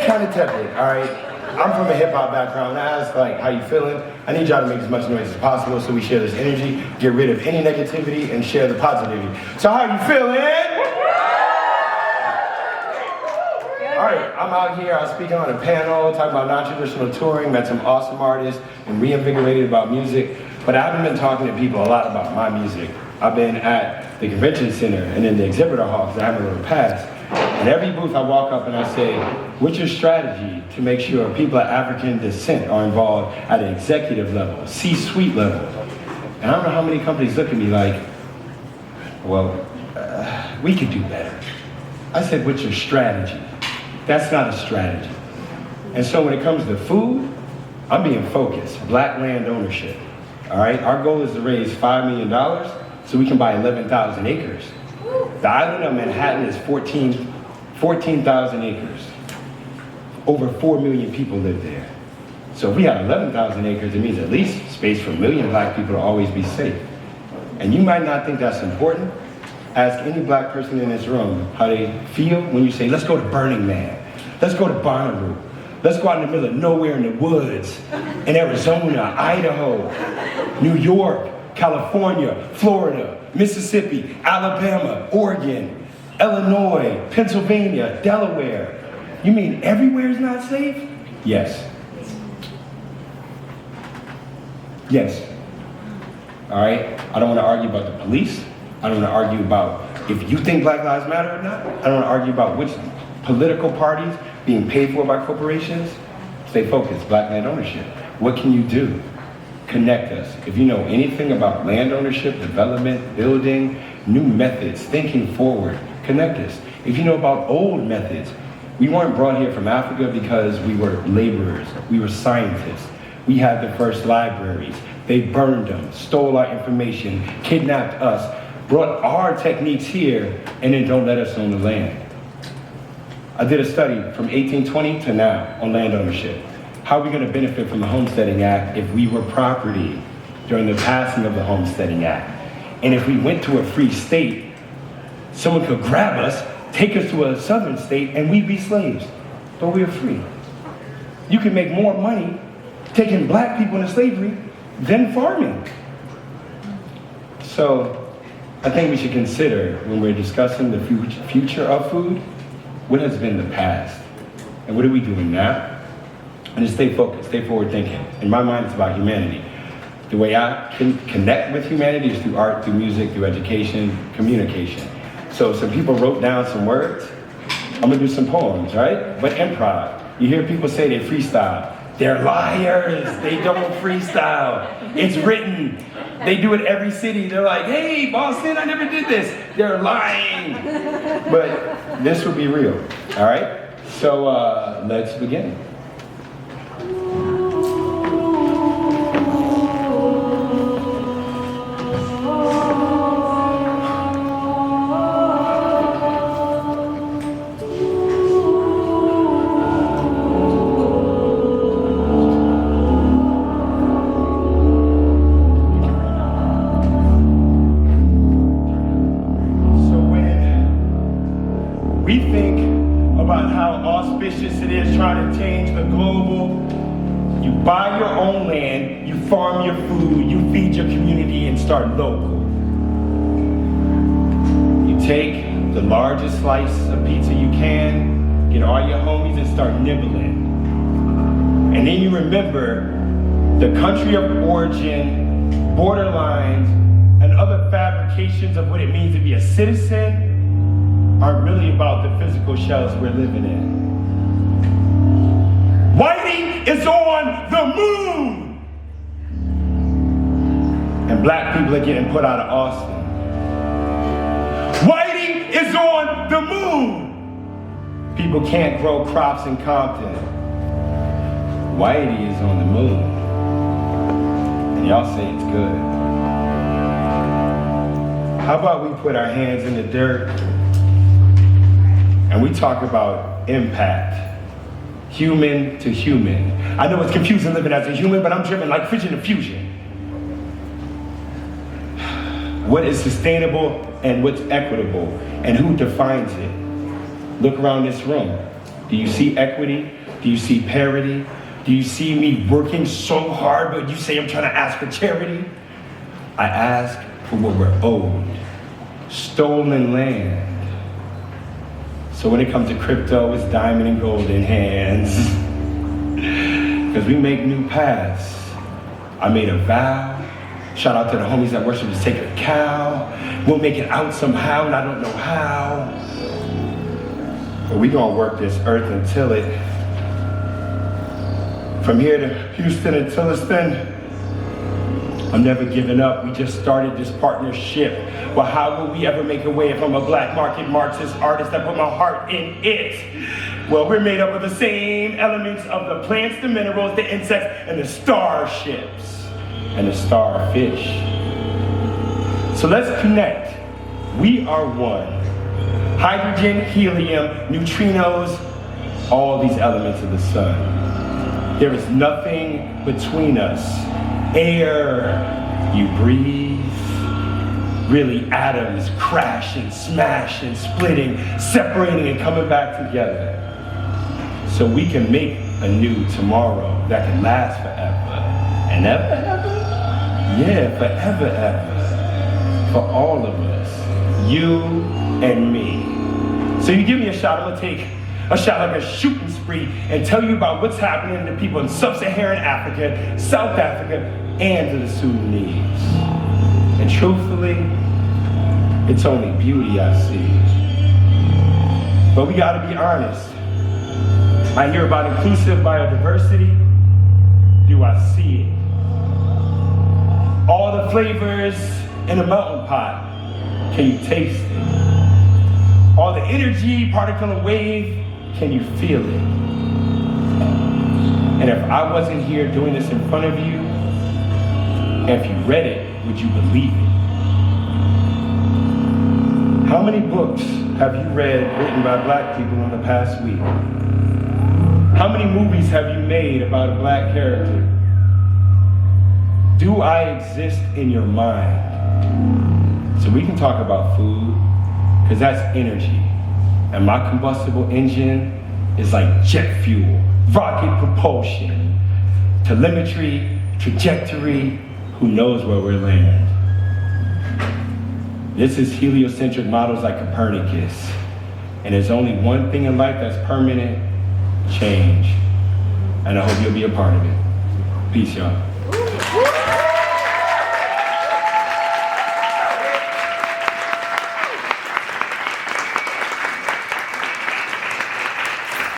kind of tepid, all right? I'm from a hip-hop background. I ask, like, how you feeling? I need y'all to make as much noise as possible so we share this energy, get rid of any negativity, and share the positivity. So how you feeling? All right, I'm out here, I was speaking on a panel, talking about non-traditional touring, met some awesome artists, and reinvigorated about music, but I haven't been talking to people a lot about my music. I've been at the convention center and in the exhibitor hall, because I haven't really passed. And every booth I walk up and I say, what's your strategy to make sure people of African descent are involved at an executive level, C-suite level? And I don't know how many companies look at me like, well, we could do better. I said, what's your strategy? That's not a strategy. And so when it comes to food, I'm being focused, Black land ownership, all right? Our goal is to raise $5 million so we can buy 11,000 acres. The island of Manhattan is 14,000 acres. Over 4 million people live there. So if we have 11,000 acres, it means at least space for a million Black people to always be safe. And you might not think that's important. Ask any Black person in this room how they feel when you say, let's go to Burning Man, let's go to Bonnaroo, let's go out in the middle of nowhere in the woods, in Arizona, Idaho, New York, California, Florida, Mississippi, Alabama, Oregon, Illinois, Pennsylvania, Delaware. You mean everywhere is not safe? Yes. Yes. All right? I don't want to argue about the police. I don't want to argue about if you think Black Lives Matter or not. I don't want to argue about which political parties being paid for by corporations. Stay focused, Black land ownership. What can you do? Connect us. If you know anything about land ownership, development, building, new methods, thinking forward, connect us. If you know about old methods, we weren't brought here from Africa because we were laborers, we were scientists. We had the first libraries. They burned them, stole our information, kidnapped us, brought our techniques here, and then don't let us own the land. I did a study from 1820 to now on land ownership. How are we going to benefit from the Homesteading Act if we were property during the passing of the Homesteading Act? And if we went to a free state, someone could grab us, take us to a southern state, and we'd be slaves, but we're free. You can make more money taking Black people into slavery than farming. So I think we should consider, when we're discussing the future of food, what has been the past, and what are we doing now? And just stay focused, stay forward thinking. In my mind, it's about humanity. The way I can connect with humanity is through art, through music, through education, communication. So some people wrote down some words. I'm gonna do some poems, right? But improv. You hear people say they freestyle. They're liars, they don't freestyle. It's written. They do it every city. They're like, hey, Boston, I never did this. They're lying. But this will be real, all right? So let's begin. We think about how auspicious it is trying to change the global. You buy your own land, you farm your food, you feed your community and start local. You take the largest slice of pizza you can, get all your homies and start nibbling. And then you remember the country of origin, borderlines, and other fabrications of what it means to be a citizen aren't really about the physical shells we're living in. Whitey is on the moon! And Black people are getting put out of Austin. Whitey is on the moon! People can't grow crops in Compton. Whitey is on the moon. And y'all say it's good. How about we put our hands in the dirt and we talk about impact, human to human. I know it's confusing living as a human, but I'm driven like fission to fusion. What is sustainable and what's equitable, and who defines it? Look around this room. Do you see equity? Do you see parity? Do you see me working so hard, but you say I'm trying to ask for charity? I ask for what we're owed, stolen land. So when it comes to crypto, it's diamond and gold in hands. Because we make new paths. I made a vow. Shout out to the homies that worship the sacred cow. We'll make it out somehow, and I don't know how. But we gonna work this earth until it. From here to Houston until it's thin. I'm never giving up. We just started this partnership. Well, how will we ever make a way if I'm a black market Marxist artist that put my heart in it? Well, we're made up of the same elements of the plants, the minerals, the insects, and the starships, and the starfish. So let's connect. We are one. Hydrogen, helium, neutrinos, all these elements of the sun. There is nothing between us. Air, you breathe. Really, atoms crashing, smashing, splitting, separating, and coming back together. So we can make a new tomorrow that can last forever. And ever, ever? Yeah, forever, ever. For all of us. You and me. So you give me a shot, I'm gonna take a shot like a shooting spree and tell you about what's happening to people in sub-Saharan Africa, South Africa, and to the Sudanese. And truthfully, it's only beauty I see. But we gotta be honest. I hear about inclusive biodiversity. Do I see it? All the flavors in a melting pot. Can you taste it? All the energy, particle and wave, can you feel it? And if I wasn't here doing this in front of you, if you read it, would you believe it? How many books have you read written by black people in the past week? How many movies have you made about a black character? Do I exist in your mind? So we can talk about food, because that's energy. And my combustible engine is like jet fuel, rocket propulsion, telemetry, trajectory, who knows where we're landing. This is heliocentric models like Copernicus. And there's only one thing in life that's permanent, change. And I hope you'll be a part of it. Peace, y'all.